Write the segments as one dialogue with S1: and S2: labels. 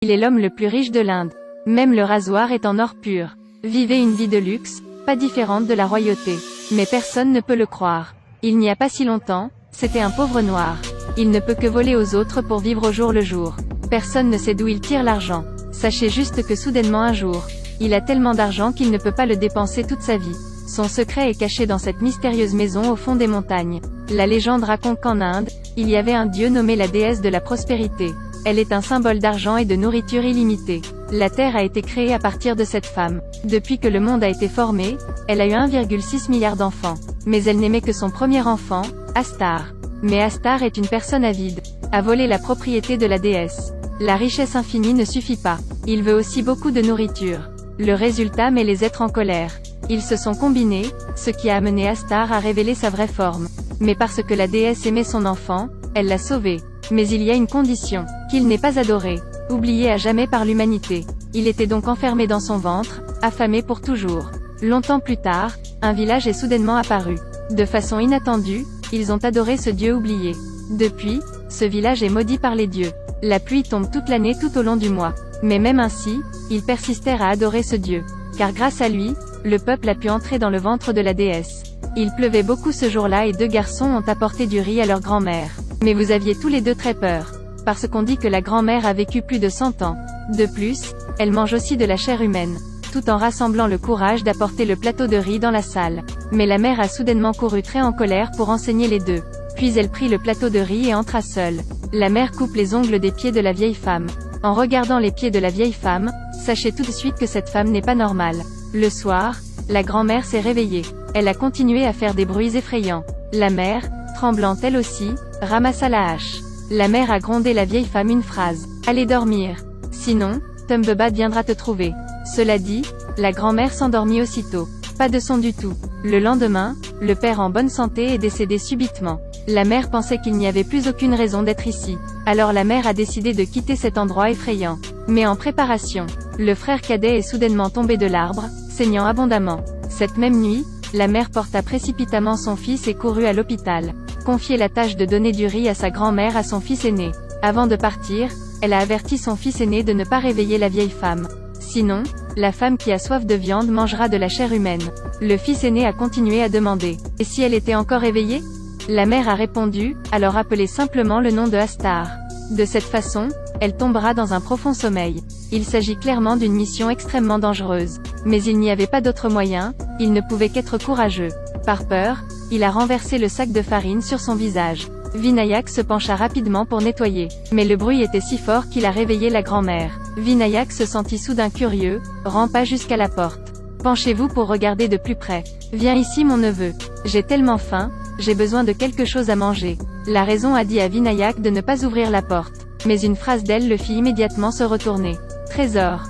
S1: Il est l'homme le plus riche de l'Inde. Même le rasoir est en or pur. Vivait une vie de luxe, pas différente de la royauté. Mais personne ne peut le croire. Il n'y a pas si longtemps, c'était un pauvre noir. Il ne peut que voler aux autres pour vivre au jour le jour. Personne ne sait d'où il tire l'argent. Sachez juste que soudainement un jour, il a tellement d'argent qu'il ne peut pas le dépenser toute sa vie. Son secret est caché dans cette mystérieuse maison au fond des montagnes. La légende raconte qu'en Inde, il y avait un dieu nommé la déesse de la prospérité. Elle est un symbole d'argent et de nourriture illimitée. La Terre a été créée à partir de cette femme. Depuis que le monde a été formé, elle a eu 1,6 milliard d'enfants. Mais elle n'aimait que son premier enfant, Astar. Mais Astar est une personne avide. A volé la propriété de la déesse. La richesse infinie ne suffit pas. Il veut aussi beaucoup de nourriture. Le résultat met les êtres en colère. Ils se sont combinés, ce qui a amené Astar à révéler sa vraie forme. Mais parce que la déesse aimait son enfant, elle l'a sauvé. Mais il y a une condition, qu'il n'est pas adoré, oublié à jamais par l'humanité. Il était donc enfermé dans son ventre, affamé pour toujours. Longtemps plus tard, un village est soudainement apparu. De façon inattendue, ils ont adoré ce dieu oublié. Depuis, ce village est maudit par les dieux. La pluie tombe toute l'année tout au long du mois. Mais même ainsi, ils persistèrent à adorer ce dieu. Car grâce à lui, le peuple a pu entrer dans le ventre de la déesse. Il pleuvait beaucoup ce jour-là et 2 garçons ont apporté du riz à leur grand-mère. Mais vous aviez tous les 2 très peur. Parce qu'on dit que la grand-mère a vécu plus de 100 ans. De plus, elle mange aussi de la chair humaine. Tout en rassemblant le courage d'apporter le plateau de riz dans la salle. Mais la mère a soudainement couru très en colère pour enseigner les 2. Puis elle prit le plateau de riz et entra seule. La mère coupe les ongles des pieds de la vieille femme. En regardant les pieds de la vieille femme, sachez tout de suite que cette femme n'est pas normale. Le soir, la grand-mère s'est réveillée. Elle a continué à faire des bruits effrayants. La mère, tremblante elle aussi, ramassa la hache. La mère a grondé la vieille femme une phrase. « Allez dormir. Sinon, Tumbebad viendra te trouver. » Cela dit, la grand-mère s'endormit aussitôt. Pas de son du tout. Le lendemain, le père en bonne santé est décédé subitement. La mère pensait qu'il n'y avait plus aucune raison d'être ici. Alors la mère a décidé de quitter cet endroit effrayant. Mais en préparation, le frère cadet est soudainement tombé de l'arbre, saignant abondamment. Cette même nuit, la mère porta précipitamment son fils et courut à l'hôpital. Confier la tâche de donner du riz à sa grand-mère à son fils aîné. Avant de partir, elle a averti son fils aîné de ne pas réveiller la vieille femme. Sinon, la femme qui a soif de viande mangera de la chair humaine. Le fils aîné a continué à demander. Et si elle était encore éveillée? La mère a répondu, alors appelez simplement le nom de Astar. De cette façon, elle tombera dans un profond sommeil. Il s'agit clairement d'une mission extrêmement dangereuse. Mais il n'y avait pas d'autre moyen, il ne pouvait qu'être courageux. Par peur, il a renversé le sac de farine sur son visage. Vinayak se pencha rapidement pour nettoyer. Mais le bruit était si fort qu'il a réveillé la grand-mère. Vinayak se sentit soudain curieux, rampa jusqu'à la porte. Penchez-vous pour regarder de plus près. Viens ici mon neveu. J'ai tellement faim, j'ai besoin de quelque chose à manger. La raison a dit à Vinayak de ne pas ouvrir la porte. Mais une phrase d'elle le fit immédiatement se retourner. Trésor.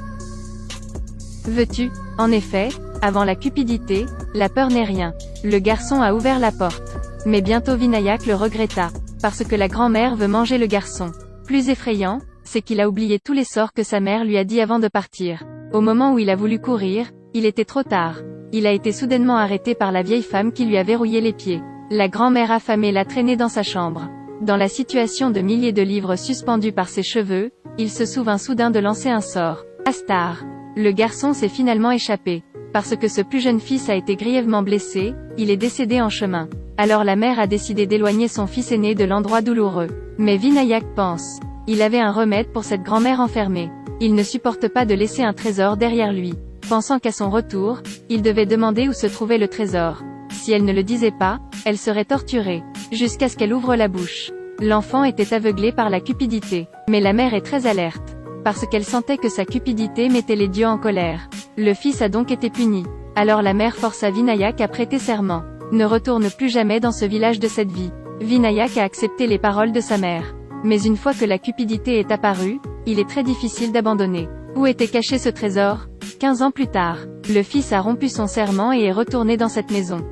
S1: Veux-tu? En effet, avant la cupidité, la peur n'est rien. Le garçon a ouvert la porte. Mais bientôt Vinayak le regretta. Parce que la grand-mère veut manger le garçon. Plus effrayant, c'est qu'il a oublié tous les sorts que sa mère lui a dit avant de partir. Au moment où il a voulu courir, il était trop tard. Il a été soudainement arrêté par la vieille femme qui lui a verrouillé les pieds. La grand-mère affamée l'a traîné dans sa chambre. Dans la situation de milliers de livres suspendus par ses cheveux, il se souvint soudain de lancer un sort. Astar. Le garçon s'est finalement échappé. Parce que ce plus jeune fils a été grièvement blessé, il est décédé en chemin. Alors la mère a décidé d'éloigner son fils aîné de l'endroit douloureux. Mais Vinayak pense. Il avait un remède pour cette grand-mère enfermée. Il ne supporte pas de laisser un trésor derrière lui. Pensant qu'à son retour, il devait demander où se trouvait le trésor. Si elle ne le disait pas, elle serait torturée, jusqu'à ce qu'elle ouvre la bouche. L'enfant était aveuglé par la cupidité. Mais la mère est très alerte. Parce qu'elle sentait que sa cupidité mettait les dieux en colère. Le fils a donc été puni. Alors la mère força Vinayak à prêter serment. Ne retourne plus jamais dans ce village de cette vie. Vinayak a accepté les paroles de sa mère. Mais une fois que la cupidité est apparue, il est très difficile d'abandonner. Où était caché ce trésor? 15 ans plus tard, le fils a rompu son serment et est retourné dans cette maison.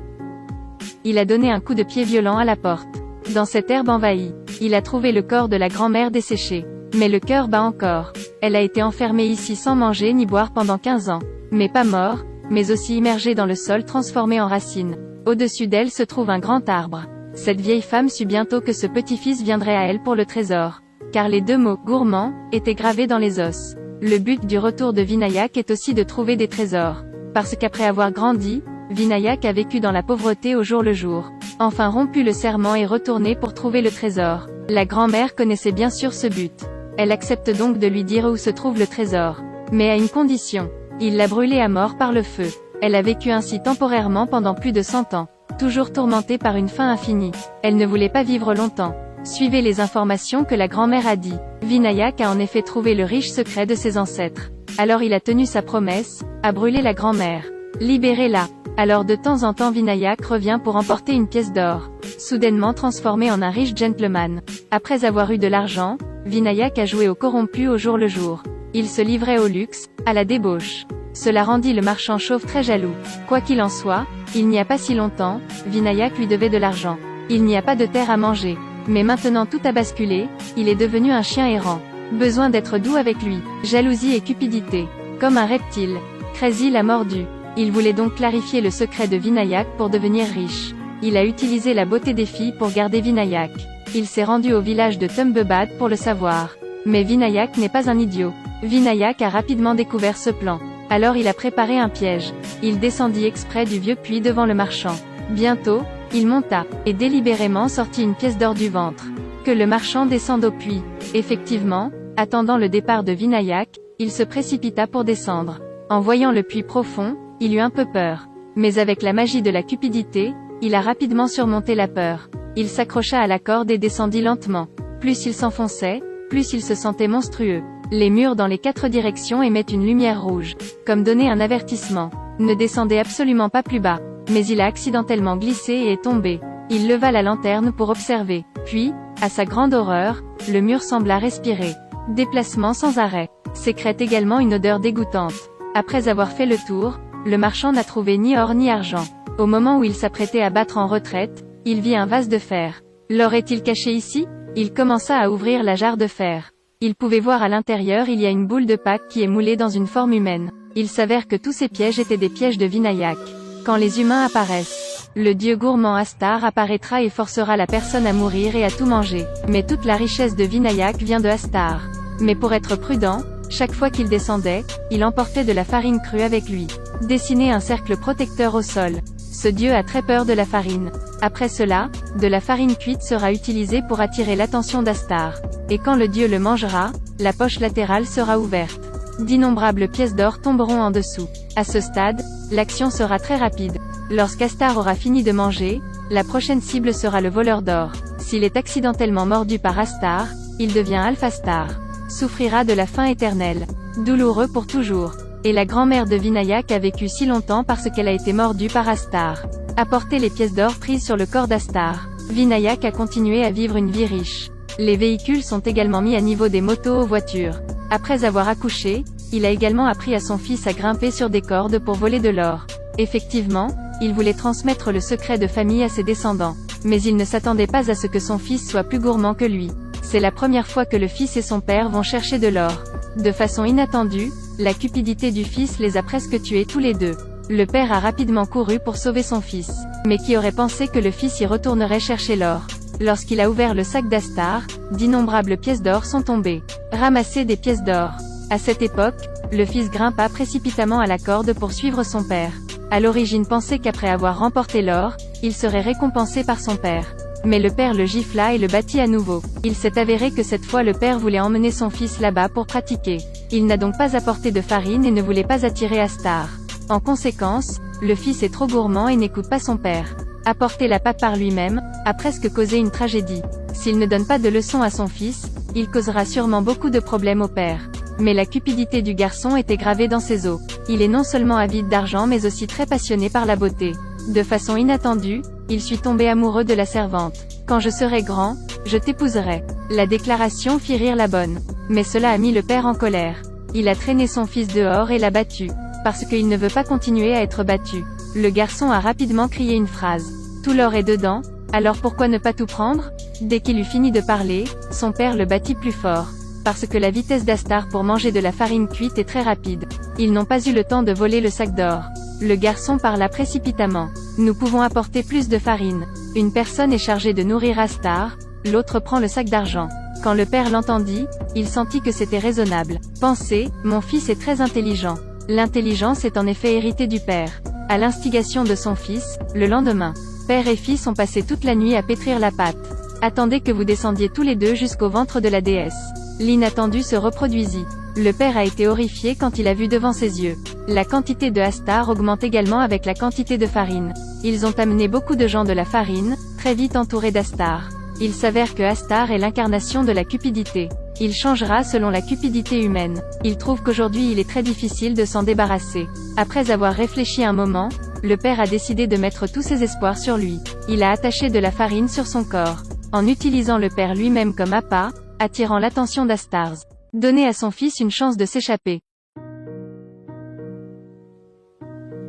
S1: Il a donné un coup de pied violent à la porte. Dans cette herbe envahie, il a trouvé le corps de la grand-mère desséché. Mais le cœur bat encore. Elle a été enfermée ici sans manger ni boire pendant 15 ans. Mais pas mort, mais aussi immergée dans le sol transformé en racines. Au-dessus d'elle se trouve un grand arbre. Cette vieille femme sut bientôt que ce petit-fils viendrait à elle pour le trésor. car les deux mots « gourmand » étaient gravés dans les os. Le but du retour de Vinayak est aussi de trouver des trésors. Parce qu'après avoir grandi, Vinayak a vécu dans la pauvreté au jour le jour. Enfin rompu le serment et retourné pour trouver le trésor. La grand-mère connaissait bien sûr ce but. Elle accepte donc de lui dire où se trouve le trésor. Mais à une condition. Il l'a brûlé à mort par le feu. Elle a vécu ainsi temporairement pendant plus de 100 ans. Toujours tourmentée par une faim infinie. Elle ne voulait pas vivre longtemps. Suivez les informations que la grand-mère a dit. Vinayak a en effet trouvé le riche secret de ses ancêtres. Alors il a tenu sa promesse, a brûlé la grand-mère. Libérez-la. Alors de temps en temps Vinayak revient pour emporter une pièce d'or. Soudainement transformé en un riche gentleman. Après avoir eu de l'argent, Vinayak a joué au corrompu au jour le jour. Il se livrait au luxe, à la débauche. Cela rendit le marchand chauve très jaloux. Quoi qu'il en soit, il n'y a pas si longtemps, Vinayak lui devait de l'argent. Il n'y a pas de terre à manger. Mais maintenant tout a basculé, il est devenu un chien errant. Besoin d'être doux avec lui. Jalousie et cupidité. Comme un reptile. Crazy l'a mordu. Il voulait donc clarifier le secret de Vinayak pour devenir riche. Il a utilisé la beauté des filles pour garder Vinayak. Il s'est rendu au village de Tumbebad pour le savoir. Mais Vinayak n'est pas un idiot. Vinayak a rapidement découvert ce plan. Alors il a préparé un piège. Il descendit exprès du vieux puits devant le marchand. Bientôt, il monta, et délibérément sortit une pièce d'or du ventre. Que le marchand descende au puits. Effectivement, attendant le départ de Vinayak, il se précipita pour descendre. En voyant le puits profond, il eut un peu peur. Mais avec la magie de la cupidité, il a rapidement surmonté la peur. Il s'accrocha à la corde et descendit lentement. Plus il s'enfonçait, plus il se sentait monstrueux. Les murs dans les 4 directions émettent une lumière rouge. Comme donner un avertissement. Ne descendez absolument pas plus bas. Mais il a accidentellement glissé et est tombé. Il leva la lanterne pour observer. Puis, à sa grande horreur, le mur sembla respirer. Déplacement sans arrêt. Sécrète également une odeur dégoûtante. Après avoir fait le tour, le marchand n'a trouvé ni or ni argent. Au moment où il s'apprêtait à battre en retraite, il vit un vase de fer. L'or est-il caché ici? Il commença à ouvrir la jarre de fer. Il pouvait voir à l'intérieur il y a une boule de Pâques qui est moulée dans une forme humaine. Il s'avère que tous ces pièges étaient des pièges de Vinayak. Quand les humains apparaissent, le dieu gourmand Astar apparaîtra et forcera la personne à mourir et à tout manger. Mais toute la richesse de Vinayak vient de Astar. Mais pour être prudent, chaque fois qu'il descendait, il emportait de la farine crue avec lui. Dessinez un cercle protecteur au sol. Ce dieu a très peur de la farine. Après cela, de la farine cuite sera utilisée pour attirer l'attention d'Astar. Et quand le dieu le mangera, la poche latérale sera ouverte. D'innombrables pièces d'or tomberont en dessous. À ce stade, l'action sera très rapide. Lorsqu'Astar aura fini de manger, la prochaine cible sera le voleur d'or. S'il est accidentellement mordu par Astar, il devient Alphastar. Souffrira de la faim éternelle. Douloureux pour toujours. Et la grand-mère de Vinayak a vécu si longtemps parce qu'elle a été mordue par Astar. Apporter les pièces d'or prises sur le corps d'Astar. Vinayak a continué à vivre une vie riche. Les véhicules sont également mis à niveau des motos aux voitures. Après avoir accouché, il a également appris à son fils à grimper sur des cordes pour voler de l'or. Effectivement, il voulait transmettre le secret de famille à ses descendants. Mais il ne s'attendait pas à ce que son fils soit plus gourmand que lui. C'est la première fois que le fils et son père vont chercher de l'or. De façon inattendue, la cupidité du fils les a presque tués tous les deux. Le père a rapidement couru pour sauver son fils. Mais qui aurait pensé que le fils y retournerait chercher l'or? Lorsqu'il a ouvert le sac d'Astar, d'innombrables pièces d'or sont tombées. Ramasser des pièces d'or. À cette époque, le fils grimpa précipitamment à la corde pour suivre son père. À l'origine pensait qu'après avoir remporté l'or, il serait récompensé par son père. Mais le père le gifla et le battit à nouveau. Il s'est avéré que cette fois le père voulait emmener son fils là-bas pour pratiquer. Il n'a donc pas apporté de farine et ne voulait pas attirer Astar. En conséquence, le fils est trop gourmand et n'écoute pas son père. Apporter la pâte par lui-même, a presque causé une tragédie. S'il ne donne pas de leçon à son fils, il causera sûrement beaucoup de problèmes au père. Mais la cupidité du garçon était gravée dans ses os. Il est non seulement avide d'argent mais aussi très passionné par la beauté. De façon inattendue, il suit tombé amoureux de la servante. Quand je serai grand, je t'épouserai. La déclaration fit rire la bonne. Mais cela a mis le père en colère. Il a traîné son fils dehors et l'a battu. Parce qu'il ne veut pas continuer à être battu. Le garçon a rapidement crié une phrase. Tout l'or est dedans, alors pourquoi ne pas tout prendre? Dès qu'il eut fini de parler, son père le battit plus fort. Parce que la vitesse d'Astar pour manger de la farine cuite est très rapide. Ils n'ont pas eu le temps de voler le sac d'or. Le garçon parla précipitamment. Nous pouvons apporter plus de farine. Une personne est chargée de nourrir Astar, l'autre prend le sac d'argent. Quand le père l'entendit, il sentit que c'était raisonnable. Pensez, mon fils est très intelligent. L'intelligence est en effet héritée du père. À l'instigation de son fils, le lendemain, père et fils ont passé toute la nuit à pétrir la pâte. Attendez que vous descendiez tous les deux jusqu'au ventre de la déesse. L'inattendu se reproduisit. Le père a été horrifié quand il a vu devant ses yeux. La quantité de Astar augmente également avec la quantité de farine. Ils ont amené beaucoup de gens de la farine, très vite entourés d'Astar. Il s'avère que Astar est l'incarnation de la cupidité. Il changera selon la cupidité humaine. Il trouve qu'aujourd'hui il est très difficile de s'en débarrasser. Après avoir réfléchi un moment, le père a décidé de mettre tous ses espoirs sur lui. Il a attaché de la farine sur son corps, en utilisant le père lui-même comme appât, attirant l'attention d'Astars. Donner à son fils une chance de s'échapper.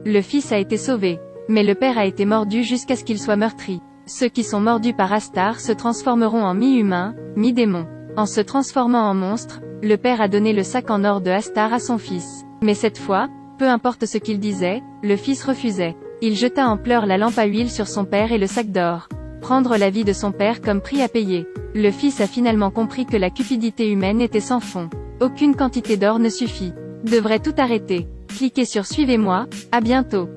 S1: Le fils a été sauvé, mais le père a été mordu jusqu'à ce qu'il soit meurtri. Ceux qui sont mordus par Astar se transformeront en mi-humains, mi-démons. En se transformant en monstre, le père a donné le sac en or de Astar à son fils. Mais cette fois, peu importe ce qu'il disait, le fils refusait. Il jeta en pleurs la lampe à huile sur son père et le sac d'or. Prendre la vie de son père comme prix à payer. Le fils a finalement compris que la cupidité humaine était sans fond. Aucune quantité d'or ne suffit. Devrait tout arrêter. Cliquez sur Suivez-moi, à bientôt.